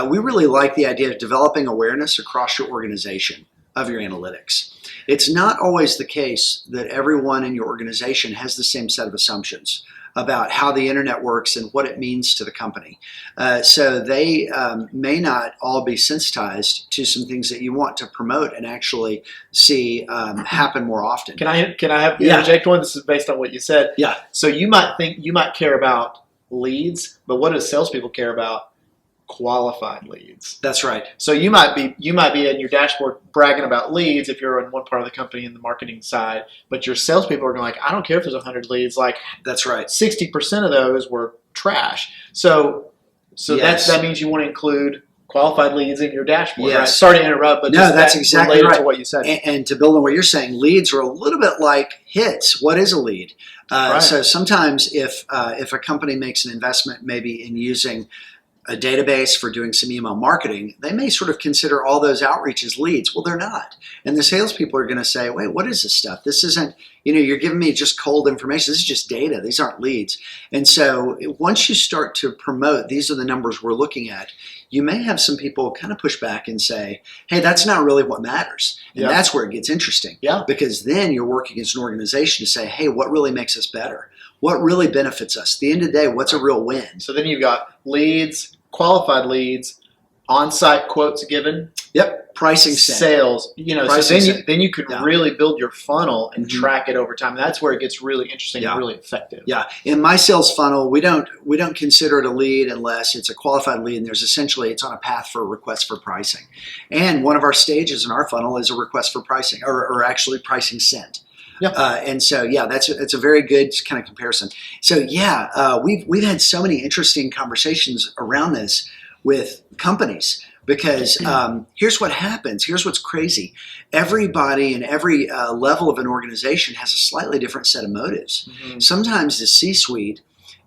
we really like the idea of developing awareness across your organization of your analytics. It's not always the case that everyone in your organization has the same set of assumptions about how the internet works and what it means to the company. So they may not all be sensitized to some things that you want to promote and actually see happen more often. Can I interject one? This is based on what you said. Yeah. So you might care about leads, but what do salespeople care about? Qualified leads. That's right. So you might be in your dashboard bragging about leads if you're in one part of the company in the marketing side, but your salespeople are going like, I don't care if there's 100 leads. Like that's right. 60% of those were trash. So yes. that means you want to include qualified leads in your dashboard. Yes. Right? Sorry to interrupt, but no, that's exactly related right. to what you said. And to build on what you're saying, leads are a little bit like hits. What is a lead? Right. So sometimes if a company makes an investment maybe in using a database for doing some email marketing, they may sort of consider all those outreaches leads. Well, they're not. And the salespeople are going to say, wait, what is this stuff? This isn't, you're giving me just cold information. This is just data. These aren't leads. And so once you start to promote, these are the numbers we're looking at, you may have some people kind of push back and say, hey, that's not really what matters. And that's where it gets interesting. Yeah. Because then you're working as an organization to say, hey, what really makes us better? What really benefits us? At the end of the day, what's a real win? So then you've got leads, qualified leads, on-site quotes given. Yep. Pricing sent. Sales. Pricing so then you could really build your funnel and track it over time. And that's where it gets really interesting and really effective. Yeah. In my sales funnel, we don't consider it a lead unless it's a qualified lead, and it's on a path for a request for pricing. And one of our stages in our funnel is a request for pricing, or actually pricing sent. Yep. And so, that's a very good kind of comparison. So, we've had so many interesting conversations around this with companies because here's what happens. Here's what's crazy. Everybody in every level of an organization has a slightly different set of motives. Mm-hmm. Sometimes the C-suite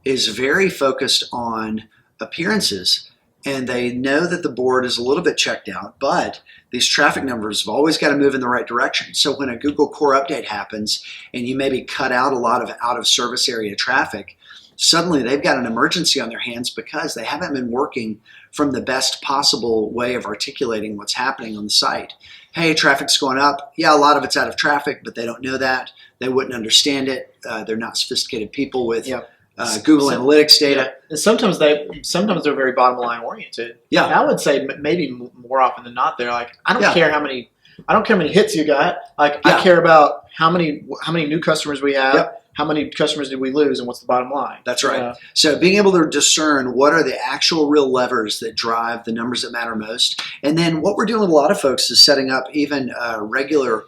is very focused on appearances, and they know that the board is a little bit checked out, but these traffic numbers have always got to move in the right direction. So when a Google Core update happens and you maybe cut out a lot of out of service area traffic, suddenly they've got an emergency on their hands because they haven't been working from the best possible way of articulating what's happening on the site. Hey, traffic's going up. Yeah, a lot of it's out of traffic, but they don't know that. They wouldn't understand it. They're not sophisticated people with Google Analytics data. And sometimes they're very bottom line oriented. Yeah. And I would say maybe more often than not, they're like, I don't care how many hits you got. Like I care about how many new customers we have. Yep. How many customers did we lose, and what's the bottom line? That's right. So being able to discern what are the actual real levers that drive the numbers that matter most. And then what we're doing with a lot of folks is setting up even regular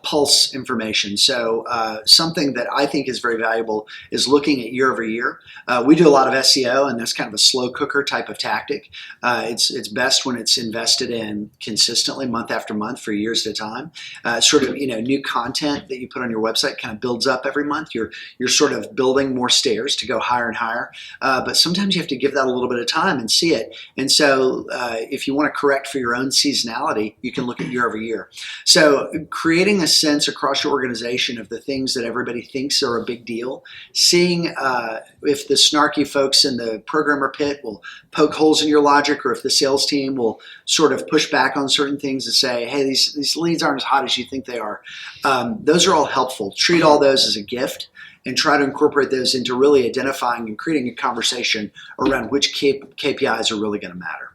pulse information. So something that I think is very valuable is looking at year over year. We do a lot of SEO, and that's kind of a slow cooker type of tactic. It's best when it's invested in consistently month after month for years at a time. Sort of new content that you put on your website kind of builds up every month. You're sort of building more stairs to go higher and higher. But sometimes you have to give that a little bit of time and see it. And so if you want to correct for your own seasonality, you can look at year over year. So creating a sense across your organization of the things that everybody thinks are a big deal, seeing if the snarky folks in the programmer pit will poke holes in your logic, or if the sales team will sort of push back on certain things and say, hey, these leads aren't as hot as you think they are. Those are all helpful. Treat all those as a gift and try to incorporate those into really identifying and creating a conversation around which KPIs are really going to matter.